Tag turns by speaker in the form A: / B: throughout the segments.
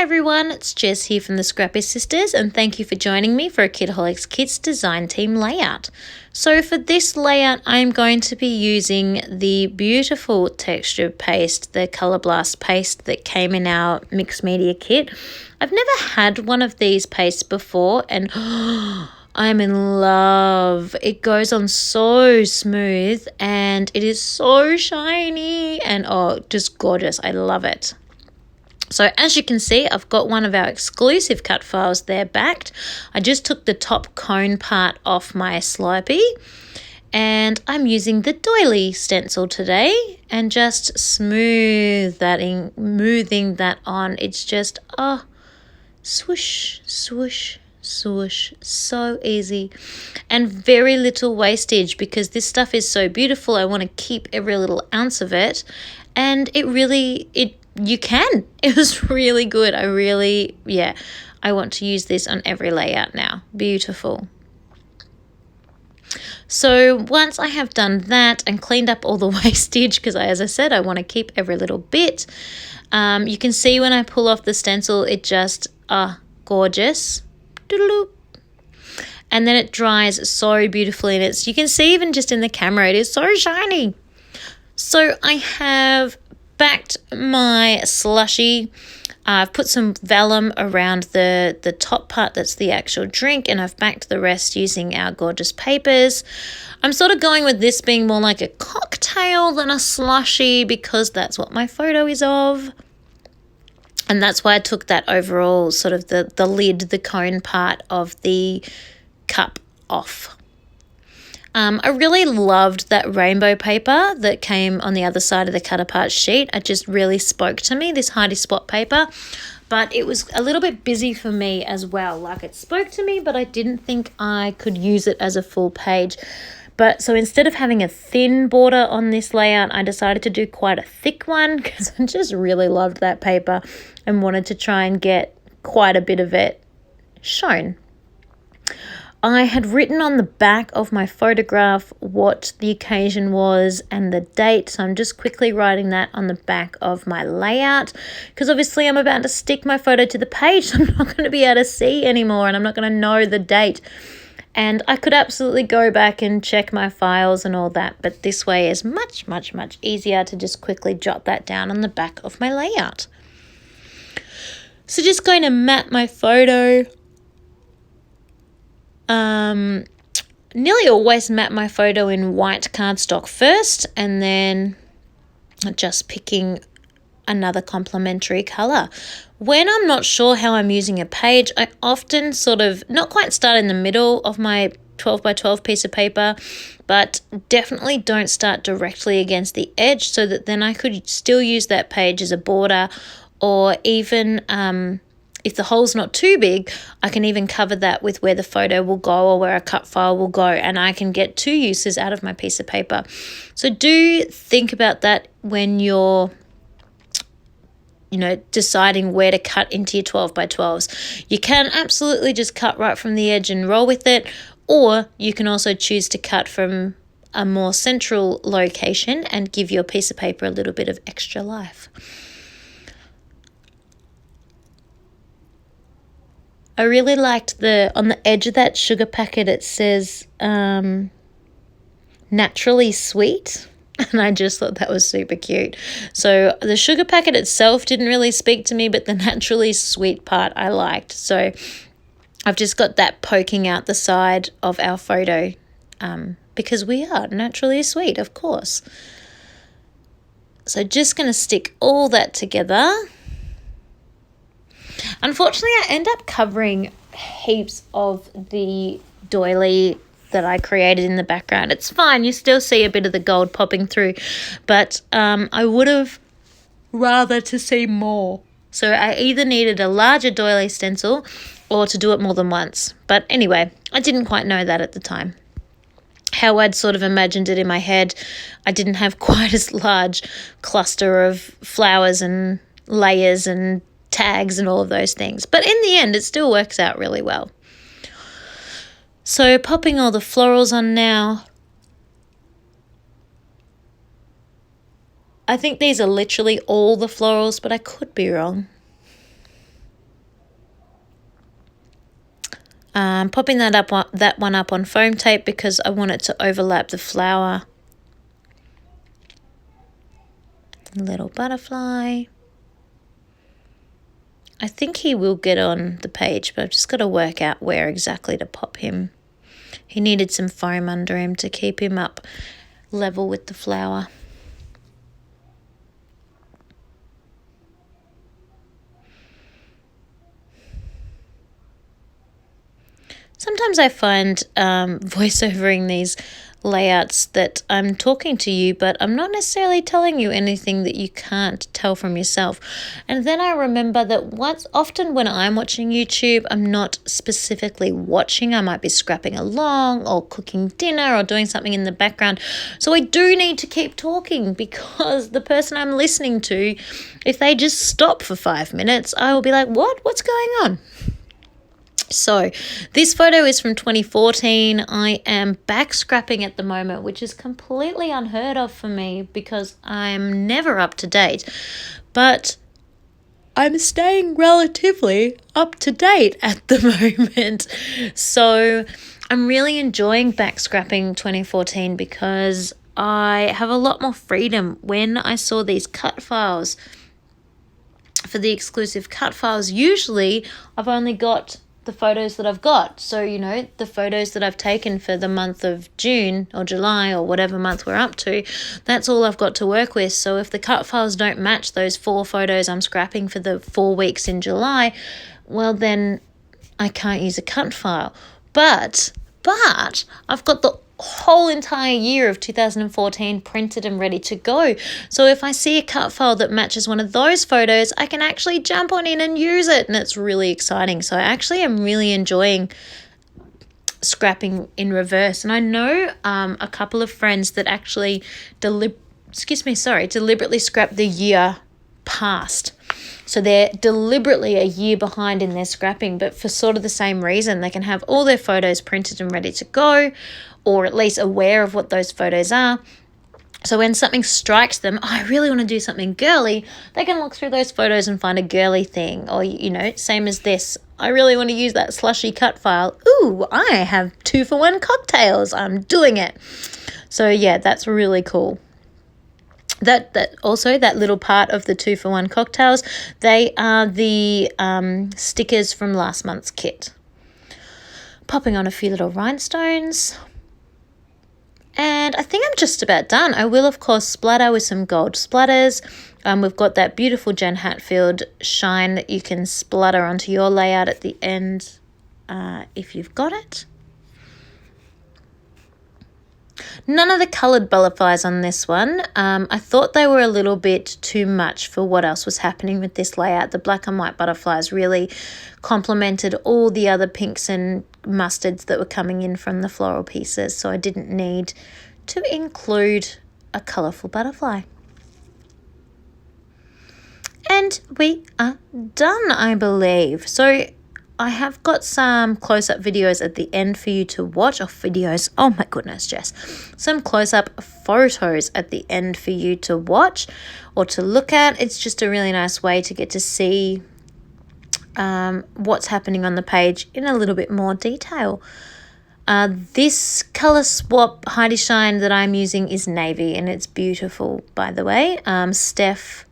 A: everyone, it's Jess here from the Scrapbook Sisters, and thank you for joining me for a Kitaholic Kits design team layout. So for this layout, I'm going to be using the beautiful texture paste, the Colour Blast paste that came in our mixed media kit. I've never had one of these pastes before, and I'm in love. It goes on so smooth, and it is so shiny, and oh, just gorgeous. I love it. So as you can see, I've got one of our exclusive cut files there backed. I just took the top cone part off my Slurpee, and I'm using the doily stencil today and just smoothing that on. It's just, swoosh, swoosh, swoosh, so easy and very little wastage because this stuff is so beautiful. I want to keep every little ounce of it, and you can. It was really good. I want to use this on every layout now. Beautiful. So once I have done that and cleaned up all the wastage, because as I said, I want to keep every little bit, you can see when I pull off the stencil, it just, gorgeous. And then it dries so beautifully, and you can see even just in the camera, it is so shiny. So I have backed my slushy. I've put some vellum around the top part that's the actual drink, and I've backed the rest using our gorgeous papers. I'm sort of going with this being more like a cocktail than a slushy because that's what my photo is of. And that's why I took that overall sort of the lid, the cone part of the cup off. I really loved that rainbow paper that came on the other side of the cut apart sheet. It just really spoke to me, this Heidi Spot paper, but it was a little bit busy for me as well. Like, it spoke to me, but I didn't think I could use it as a full page. So instead of having a thin border on this layout, I decided to do quite a thick one because I just really loved that paper and wanted to try and get quite a bit of it shown. I had written on the back of my photograph what the occasion was and the date, so I'm just quickly writing that on the back of my layout because obviously I'm about to stick my photo to the page, so I'm not going to be able to see anymore and I'm not going to know the date. And I could absolutely go back and check my files and all that, but this way is much, much, much easier to just quickly jot that down on the back of my layout. So just going to map my photo. Nearly always map my photo in white cardstock first and then just picking another complementary colour. When I'm not sure how I'm using a page, I often sort of not quite start in the middle of my 12 by 12 piece of paper, but definitely don't start directly against the edge so that then I could still use that page as a border, or even if the hole's not too big, I can even cover that with where the photo will go or where a cut file will go, and I can get two uses out of my piece of paper. So do think about that when you're deciding where to cut into your 12 by 12s. You can absolutely just cut right from the edge and roll with it, or you can also choose to cut from a more central location and give your piece of paper a little bit of extra life. I really liked on the edge of that sugar packet, it says naturally sweet, and I just thought that was super cute. So the sugar packet itself didn't really speak to me, but the naturally sweet part I liked. So I've just got that poking out the side of our photo because we are naturally sweet, of course. So just going to stick all that together. Unfortunately, I end up covering heaps of the doily that I created in the background. It's fine, you still see a bit of the gold popping through, but I would have rather to see more. So I either needed a larger doily stencil or to do it more than once. But anyway, I didn't quite know that at the time. How I'd sort of imagined it in my head, I didn't have quite as large cluster of flowers and layers and tags and all of those things. But in the end, it still works out really well. So popping all the florals on now. I think these are literally all the florals, but I could be wrong. Popping that one up on foam tape because I want it to overlap the flower. Little butterfly. I think he will get on the page, but I've just got to work out where exactly to pop him. He needed some foam under him to keep him up level with the flower. Sometimes I find voiceovering these layouts that I'm talking to you, but I'm not necessarily telling you anything that you can't tell from yourself. And then I remember that often when I'm watching YouTube, I'm not specifically watching. I might be scrapping along or cooking dinner or doing something in the background. So I do need to keep talking because the person I'm listening to, if they just stop for 5 minutes, I will be like, what? What's going on? So this photo is from 2014. I am back scrapping at the moment, which is completely unheard of for me because I'm never up to date. But I'm staying relatively up to date at the moment. So I'm really enjoying back scrapping 2014 because I have a lot more freedom. When I saw these cut files for the exclusive cut files, usually I've only got the photos that I've got. So, you know, the photos that I've taken for the month of June or July or whatever month we're up to, that's all I've got to work with. So if the cut files don't match those 4 photos I'm scrapping for the 4 weeks in July, well, then I can't use a cut file. But I've got the whole entire year of 2014 printed and ready to go. So if I see a cut file that matches one of those photos, I can actually jump on in and use it, and it's really exciting. So I actually am really enjoying scrapping in reverse. And I know a couple of friends that actually deliberately scrap the year past. So they're deliberately a year behind in their scrapping, but for sort of the same reason. They can have all their photos printed and ready to go, or at least aware of what those photos are. So when something strikes them, I really want to do something girly, they can look through those photos and find a girly thing. Or, you know, same as this. I really want to use that slushy cut file. Ooh, I have 2-for-1 cocktails. I'm doing it. So yeah, that's really cool. That little part of the 2-for-1 cocktails, they are the stickers from last month's kit. Popping on a few little rhinestones. And I think I'm just about done. I will, of course, splatter with some gold splatters. We've got that beautiful Jen Hatfield shine that you can splatter onto your layout at the end if you've got it. None of the coloured butterflies on this one. I thought they were a little bit too much for what else was happening with this layout. The black and white butterflies really complemented all the other pinks and mustards that were coming in from the floral pieces, so I didn't need to include a colourful butterfly. And we are done, I believe. So I have got some close-up videos at the end for you to watch. Oh my goodness, Jess. Some close-up photos at the end for you to watch or to look at. It's just a really nice way to get to see what's happening on the page in a little bit more detail. This colour swap Heidi Shine that I'm using is navy, and it's beautiful, by the way. Steph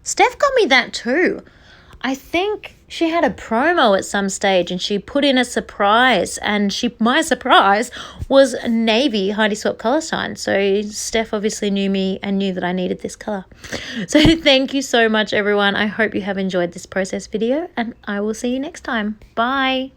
A: got me that too. I think she had a promo at some stage and she put in a surprise, and my surprise was a navy Heidi Swap colour shine. So Steph obviously knew me and knew that I needed this colour. So thank you so much, everyone. I hope you have enjoyed this process video, and I will see you next time. Bye.